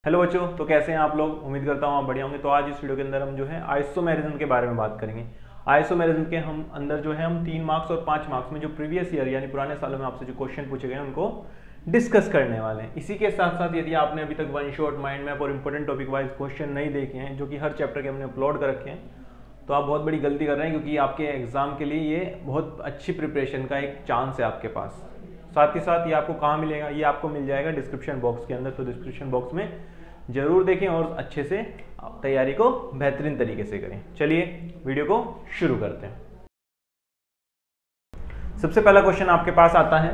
Hello बच्चों, तो कैसे हैं आप लोग। उम्मीद करता हूँ आप बढ़िया होंगे। तो आज इस वीडियो के अंदर हम जो है आइसोमेरिज्म के बारे में बात करेंगे। आइसोमेरिज्म के हम अंदर जो है हम 3 मार्क्स और 5 मार्क्स में जो प्रीवियस ईयर यानी पुराने सालों में आपसे जो क्वेश्चन पूछे गए हैं उनको डिस्कस करने वाले हैं। इसी के साथ साथ यदि आपने अभी तक वन शॉट, माइंड मैप और इंपॉर्टेंट टॉपिक वाइज क्वेश्चन नहीं देखे हैं जो कि हर चैप्टर के हमने अपलोड कर रखे हैं, तो आप बहुत बड़ी गलती कर रहे हैं, क्योंकि आपके एग्जाम के लिए ये बहुत अच्छी प्रिपरेशन का एक चांस है आपके पास। साथ ही साथ ये आपको कहाँ मिलेगा, ये आपको मिल जाएगा डिस्क्रिप्शन बॉक्स के अंदर। तो डिस्क्रिप्शन बॉक्स में जरूर देखें और अच्छे से तैयारी को बेहतरीन तरीके से करें। चलिए वीडियो को शुरू करते हैं। सबसे पहला क्वेश्चन आपके पास आता है,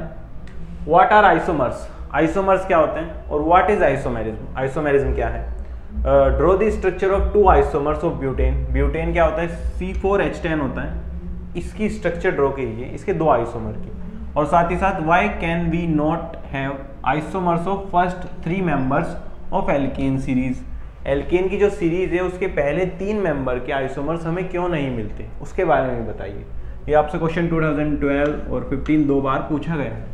व्हाट आर आइसोमर्स। आइसोमर्स क्या होते हैं और व्हाट इज आइसोमेरिज्म। आइसोमेरिज्म क्या है। Draw the structure of to isomers of butane. Butane क्या होता है, C4H10 होता है। इसकी स्ट्रक्चर ड्रॉ कीजिए, इसके दो आइसोमर की। और साथ ही साथ why can we not have isomers of first 3 members of alkane series. Alkane की जो सीरीज है उसके पहले 3 मेंबर के आइसोमर्स हमें क्यों नहीं मिलते, उसके बारे में बताइए। ये आपसे क्वेश्चन 2012 और 15 दो बार पूछा गया है।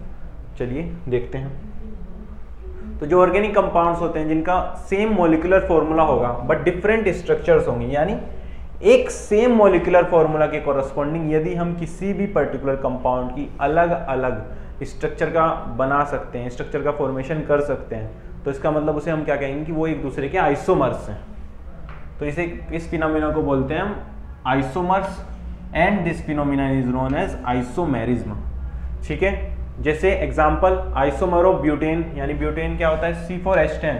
चलिए देखते हैं। तो जो ऑर्गेनिक कंपाउंड्स होते हैं जिनका सेम मॉलिक्यूलर फॉर्मूला होगा बट डिफरेंट स्ट्रक्चर्स होंगे, यानी एक सेम मॉलिक्यूलर फॉर्मूला के कॉरस्पॉन्डिंग यदि हम किसी भी पर्टिकुलर कंपाउंड की अलग अलग स्ट्रक्चर का बना सकते हैं, स्ट्रक्चर का फॉर्मेशन कर सकते हैं, तो इसका मतलब उसे हम क्या कहेंगे कि वो एक दूसरे के आइसोमर्स हैं। तो इस फिनोमिना को बोलते हैं हम isomers and this phenomena is known as isomerism. ठीक है, जैसे एग्जांपल आइसोमर ऑफ ब्यूटेन, यानी ब्यूटेन क्या होता है, C4H10,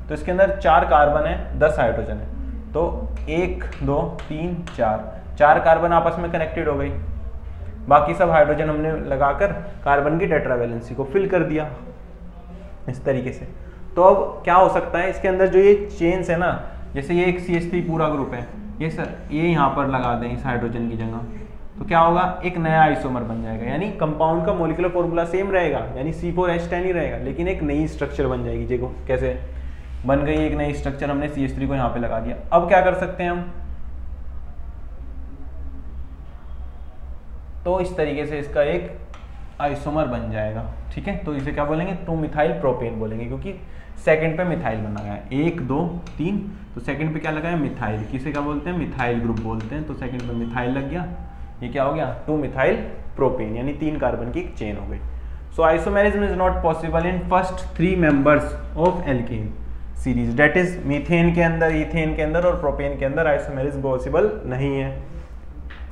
तो इसके अंदर 4 कार्बन है, 10 हाइड्रोजन है। तो 1 2 3 4 कार्बन आपस में कनेक्टेड हो गई। बाकी सब हाइड्रोजन हमने लगाकर कार्बन की टेट्रावैलेंसी को फिल कर दिया इस तरीके से। तो अब क्या हो सकता है, इसके अंदर जो ये चेन्स है ना, जैसे ये एक CH3 पूरा ग्रुप है, ये सर ये यहाँ पर लगा दें इस हाइड्रोजन की जगह, तो क्या होगा, एक नया आइसोमर बन जाएगा। यानी कंपाउंड का मॉलिक्यूलर फॉर्मूला सेम रहेगा, यानी C4H10 ही रहेगा, लेकिन एक नई स्ट्रक्चर बन जाएगी। देखो कैसे बन गई एक नई स्ट्रक्चर, हमने CH3 को यहाँ पे लगा दिया। अब क्या कर सकते हैं हम, तो इस तरीके से इसका एक आइसोमर बन जाएगा। ठीक है, तो इसे क्या बोलेंगे, 2 मिथाइल प्रोपेन बोलेंगे, क्योंकि सेकंड पे मिथाइल बना गया है। 1 2 3, तो सेकंड पे क्या लगा है, मिथाइल। किसे क्या बोलते हैं, मिथाइल ग्रुप बोलते हैं। तो सेकंड पे मिथाइल लग गया, ये क्या हो गया, 2 मिथाइल प्रोपेन, यानी 3 कार्बन की एक चेन हो गई। So isomerism is not possible in first 3 members of alkane series, that is methane के अंदर, इथेन के अंदर और प्रोपेन के अंदर आइसोमेरिज्म पॉसिबल नहीं है,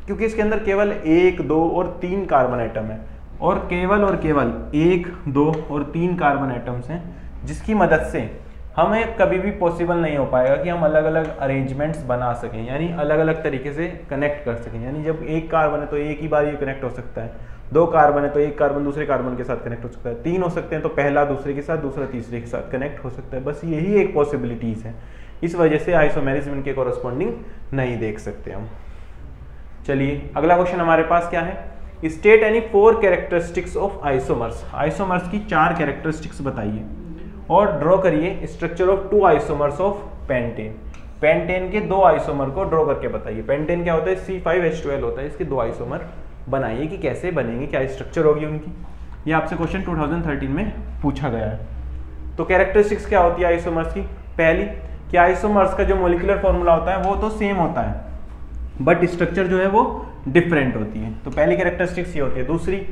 क्योंकि इसके अंदर केवल 1 2 और 3 कार्बन आइटम है, और केवल 1 2 और 3 कार्बन आइटम्स हैं, जिसकी मदद से हमें कभी भी पॉसिबल नहीं हो पाएगा कि हम अलग अलग अरेंजमेंट्स बना सकें, यानी अलग अलग तरीके से कनेक्ट कर सकें। यानी जब 1 कार्बन है तो एक ही बार ये कनेक्ट हो सकता है, 2 कार्बन है तो एक कार्बन दूसरे कार्बन के साथ कनेक्ट हो सकता है, 3 हो सकते हैं तो पहला दूसरे के साथ, दूसरा तीसरे के साथ कनेक्ट हो सकता है। बस यही एक पॉसिबिलिटीज है, इस वजह से आइसोमेरिज्म के कॉरस्पॉन्डिंग नहीं देख सकते हम। चलिए अगला क्वेश्चन हमारे पास क्या है, state any 4 characteristics of isomers. Isomers की 4 कैरेक्टरिस्टिक्स बताइए और ड्रॉ करिए structure of 2 isomers of pentane. Pentane के 2 आइसोमर को ड्रॉ करके बताइए। पेंटेन क्या होता है, C5H12 होता है, इसके 2 आइसोमर बनाइए कि कैसे बनेंगे, क्या स्ट्रक्चर होगी उनकी। ये आपसे क्वेश्चन 2013 में पूछा गया है। तो कैरेक्टरिस्टिक्स क्या होती है आइसोमर्स की, पहली कि आइसोमर्स का जो मॉलिक्यूलर फॉर्मूला होता है वो तो सेम होता है, बट स्ट्रक्चर जो है वो डिफरेंट होती है। तो पहली कैरेक्टरिस्टिक्स ये होती है। दूसरी,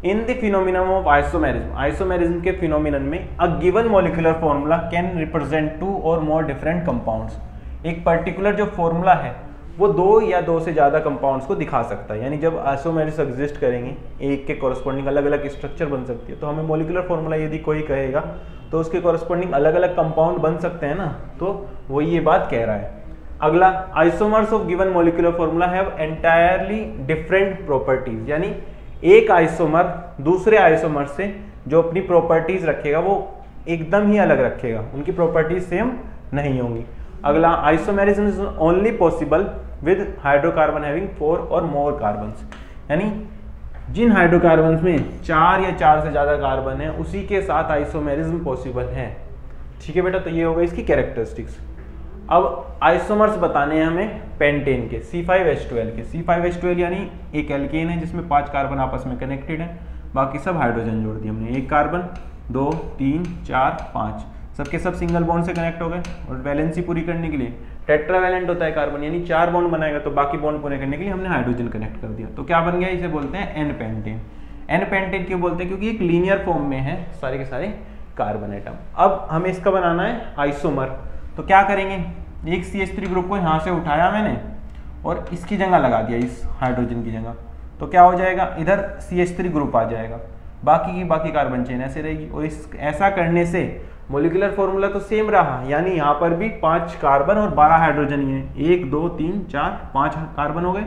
in the phenomenon of isomerism, isomerism के फिनोमिनन में a given molecular formula can represent 2 और मोर डिफरेंट कंपाउंड्स। एक पर्टिकुलर जो फॉर्मूला है वो 2 या 2 से ज़्यादा कंपाउंड्स को दिखा सकता है। यानी जब आइसोमेरिज्म एग्जिस्ट करेंगे, एक के कॉरस्पॉन्डिंग अलग अलग स्ट्रक्चर बन सकती है, तो हमें मॉलिक्यूलर फॉर्मूला यदि कोई कहेगा तो उसके कॉरस्पॉन्डिंग अलग अलग कंपाउंड बन सकते हैं ना, तो वो ये बात कह रहा है। अगला, isomers of given molecular formula have entirely different properties, यानी एक आइसोमर दूसरे आइसोमर से जो अपनी प्रॉपर्टीज रखेगा वो एकदम ही अलग रखेगा, उनकी प्रॉपर्टीज सेम नहीं होंगी। अगला, isomerism is only possible with hydrocarbon having 4 और मोर कार्बन्स, यानी जिन हाइड्रोकार्बन्स में 4 या 4 से ज्यादा कार्बन है उसी के साथ आइसोमेरिज्म पॉसिबल है। ठीक है बेटा, तो ये हो गई इसकी कैरेक्टरिस्टिक्स। अब आइसोमर्स बताने हैं हमें पेंटेन के, C5H12 के। C5H12 यानी एक एल्केन है जिसमें 5 कार्बन आपस में कनेक्टेड है, बाकी सब हाइड्रोजन जोड़ दिए हमने। 1 कार्बन 2 3 4 5, सबके सब सिंगल बॉन्ड से कनेक्ट हो गए। और वैलेंसी पूरी करने के लिए टेट्रावैलेंट होता है कार्बन, यानी 4 बॉन्ड बनाएगा, तो बाकी बॉन्ड पूरे करने के लिए हमने हाइड्रोजन कनेक्ट कर दिया। तो क्या बन गया, इसे बोलते हैं एन पेंटेन। एन पेंटेन क्यों बोलते हैं, क्योंकि एक लीनियर फॉर्म में है सारे के सारे कार्बन एटम। अब हमें इसका बनाना है आइसोमर, तो क्या करेंगे, एक CH3 ग्रुप को यहाँ से उठाया मैंने और इसकी जगह लगा दिया, इस हाइड्रोजन की जगह, तो क्या हो जाएगा, इधर CH3 ग्रुप आ जाएगा, बाकी की बाकी कार्बन चेन ऐसे रहेगी। और इस ऐसा करने से मोलिकुलर फॉर्मूला तो सेम रहा, यानी यहाँ पर भी 5 कार्बन और 12 हाइड्रोजन ही है। 1 2 3 4 5 कार्बन हो गए,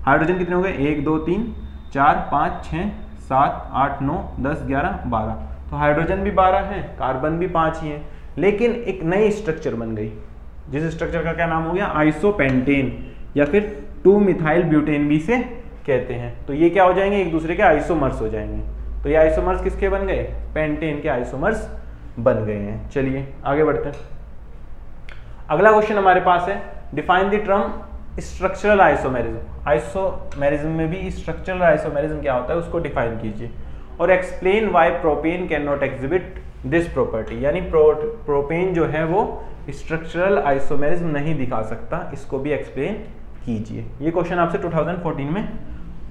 हाइड्रोजन कितने हो गए, 1 2 3 4 5 6 7 8 9 10 11 12। तो हाइड्रोजन भी 12 है, कार्बन भी 5 ही है, लेकिन एक नई स्ट्रक्चर बन गई, जिस स्ट्रक्चर का क्या नाम हो गया, आइसोपेंटेन, या फिर 2 मिथाइल ब्यूटेन भी से कहते हैं। तो ये क्या हो जाएंगे, एक दूसरे के आइसोमर्स हो जाएंगे। तो ये आइसोमर्स किसके बन गए, पेंटेन के आइसोमर्स बन गए हैं। चलिए आगे बढ़ते हैं। अगला क्वेश्चन हमारे पास है, define the term structural isomerism. Isomerism में भी स्ट्रक्चरल आइसोमेरिज्म क्या होता है उसको डिफाइन कीजिए, और explain why propane can not exhibit this property, यानी प्रोपेन जो है वो स्ट्रक्चरल आइसोमेरिज्म नहीं दिखा सकता, इसको भी एक्सप्लेन कीजिए। ये क्वेश्चन आपसे 2014 में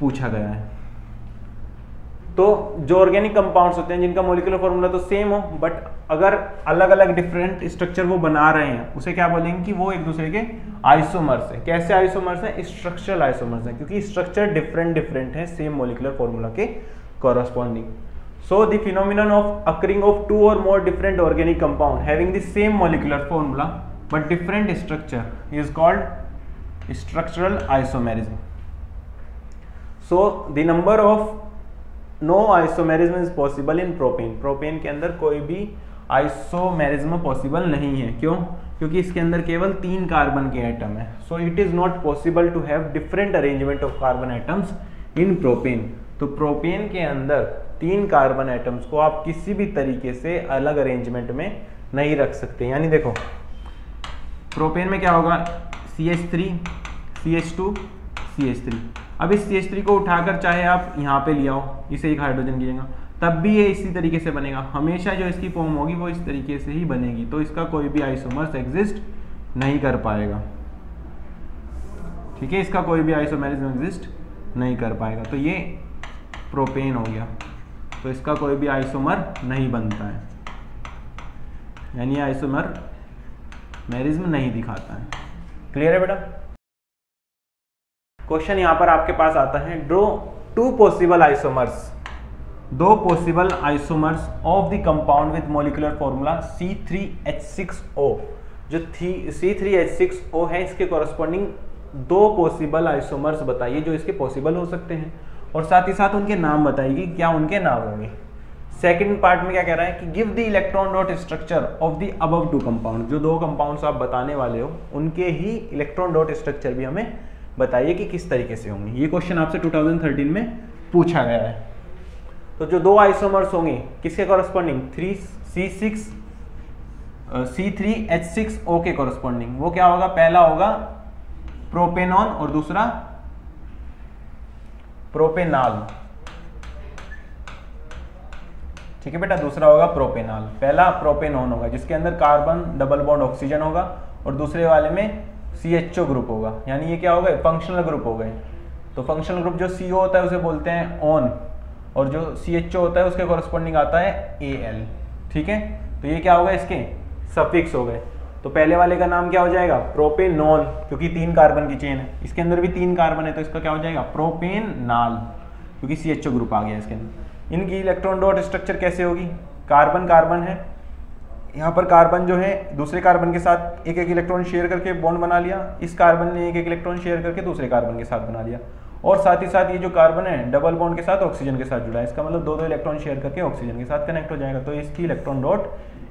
पूछा गया है। तो जो ऑर्गेनिक कंपाउंड्स होते हैं जिनका मॉलिक्यूलर फॉर्मूला तो सेम हो, बट अगर अलग अलग डिफरेंट स्ट्रक्चर वो बना रहे हैं, उसे क्या बोलेंगे कि वो एक दूसरे के आइसोमर्स है। कैसे आइसोमर्स हैं, स्ट्रक्चरल आइसोमर्स हैं, क्योंकि स्ट्रक्चर डिफरेंट है सेम मॉलिक्यूलर फॉर्मूला के corresponding. So the phenomenon of occurring of 2 और more different organic compound having the same molecular formula but different structure is called structural isomerism. So the number of no isomerism is possible in propane. Propane के अंदर कोई भी isomerism possible नहीं है। क्यों, क्योंकि इसके अंदर केवल 3 कार्बन के एटम है। So it is not possible to have different arrangement of carbon atoms in propane. तो प्रोपेन के अंदर 3 कार्बन एटम्स को आप किसी भी तरीके से अलग अरेंजमेंट में नहीं रख सकते। यानी देखो प्रोपेन में क्या होगा, CH3 CH2 CH3। अब इस CH3 को उठाकर चाहे आप यहाँ पे ले आओ, इसे एक हाइड्रोजन की जगह, तब भी ये इसी तरीके से बनेगा। हमेशा जो इसकी फॉर्म होगी वो इस तरीके से ही बनेगी। तो इसका कोई भी आइसोमर्स एग्जिस्ट नहीं कर पाएगा। ठीक है, इसका कोई भी आइसोमेरिज्म एग्जिस्ट नहीं कर पाएगा। तो ये प्रोपेन हो गया, तो इसका कोई भी आइसोमर नहीं बनता है, यानी आइसोमर मेरिज्म नहीं दिखाता है। क्लियर है बेटा। क्वेश्चन यहां पर आपके पास आता है, draw 2 possible isomers, 2 possible isomers of the compound with molecular formula C3H6O। जो C3H6O है इसके कॉरस्पॉन्डिंग 2 पॉसिबल आइसोमर्स बताइए जो इसके पॉसिबल हो सकते हैं, और साथ ही साथ उनके नाम बताइए, क्या उनके नाम होंगे। सेकंड पार्ट में क्या कह रहा है कि give the electron dot structure of the above 2 compound. जो 2 कंपाउंड्स आप बताने वाले हो उनके ही इलेक्ट्रॉन डॉट स्ट्रक्चर भी हमें बताइए कि किस तरीके से होंगे। ये क्वेश्चन आपसे 2013 में पूछा गया है। तो जो 2 आइसोमर्स होंगे किसके कॉरस्पॉन्डिंग, C3H6O के कॉरस्पॉन्डिंग, वो क्या होगा, पहला होगा प्रोपेनॉन और दूसरा प्रोपेनाल। ठीक है बेटा, दूसरा होगा प्रोपेनाल। पहला प्रोपेनॉन होगा जिसके अंदर कार्बन डबल बॉन्ड ऑक्सीजन होगा, और दूसरे वाले में CHO ग्रुप होगा, यानी ये क्या हो गए, फंक्शनल ग्रुप हो गए। तो फंक्शनल ग्रुप जो CO होता है उसे बोलते हैं ऑन, और जो CHO होता है उसके कॉरस्पॉन्डिंग आता है Al। ठीक है, तो ये क्या होगा, इसके सफिक्स हो गए। तो पहले वाले का नाम क्या हो जाएगा, प्रोपेनॉन, क्योंकि 3 कार्बन की चेन है, इसके अंदर भी 3 कार्बन है, तो इसका क्या हो जाएगा, प्रोपेनाल, क्योंकि CHO ग्रुप आ गया इसके अंदर। इनकी इलेक्ट्रॉन डॉट स्ट्रक्चर कैसे होगी, कार्बन कार्बन है, यहाँ पर कार्बन जो है दूसरे कार्बन के साथ एक एक इलेक्ट्रॉन शेयर करके बॉन्ड बना लिया, इस कार्बन ने एक एक इलेक्ट्रॉन शेयर करके दूसरे कार्बन के साथ बना लिया, और साथ ही साथ ये जो कार्बन है डबल बॉन्ड के साथ ऑक्सीजन के साथ जुड़ा है, इसका मतलब 2-2 इलेक्ट्रॉन शेयर करके ऑक्सीजन के साथ कनेक्ट हो जाएगा। तो इसकी इलेक्ट्रॉन डॉट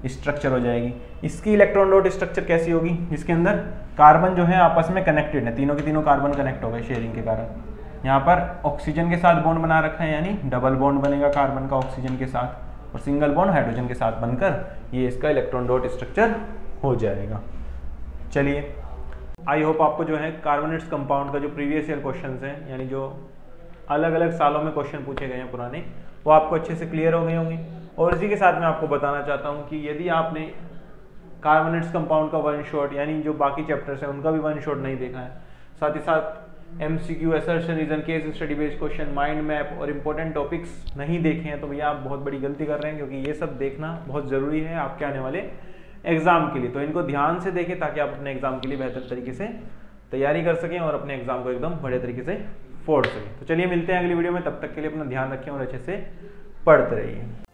स्ट्रक्चर हो जाएगी। इसकी इलेक्ट्रॉन डॉट स्ट्रक्चर कैसी होगी, इसके अंदर कार्बन जो है आपस में कनेक्टेड है, तीनों के तीनों कार्बन कनेक्ट हो गए शेयरिंग के कारण। यहाँ पर ऑक्सीजन के साथ बॉन्ड बना रखा है, यानी डबल बॉन्ड बनेगा कार्बन का ऑक्सीजन के साथ, और सिंगल बॉन्ड हाइड्रोजन के साथ बनकर ये इसका इलेक्ट्रॉन डॉट स्ट्रक्चर हो जाएगा। चलिए, आई होप आपको जो है कार्बोनेट्स कंपाउंड का जो प्रीवियस ईयर क्वेश्चंस हैं, यानी जो अलग अलग सालों में क्वेश्चन पूछे गए हैं पुराने, वो आपको अच्छे से क्लियर हो गए होंगे। और इसी के साथ मैं आपको बताना चाहता हूँ कि यदि आपने कार्बोनेट्स कंपाउंड का वन शॉट, यानी जो बाकी चैप्टर्स हैं उनका भी वन शॉट नहीं देखा है। साथ ही साथ MCQ, assertion, reason, case study based question, mind map और इंपॉर्टेंट टॉपिक्स नहीं देखे हैं तो भैया आप बहुत बड़ी गलती कर रहे हैं, क्योंकि ये सब देखना बहुत ज़रूरी है आपके आने वाले एग्जाम के लिए। तो इनको ध्यान से देखें ताकि आप अपने एग्जाम के लिए बेहतर तरीके से तैयारी कर सकें और अपने एग्जाम को एकदम बढ़िया तरीके से फोड़ सकें। तो चलिए मिलते हैं अगली वीडियो में, तब तक के लिए अपना ध्यान रखें और अच्छे से पढ़ते रहिए।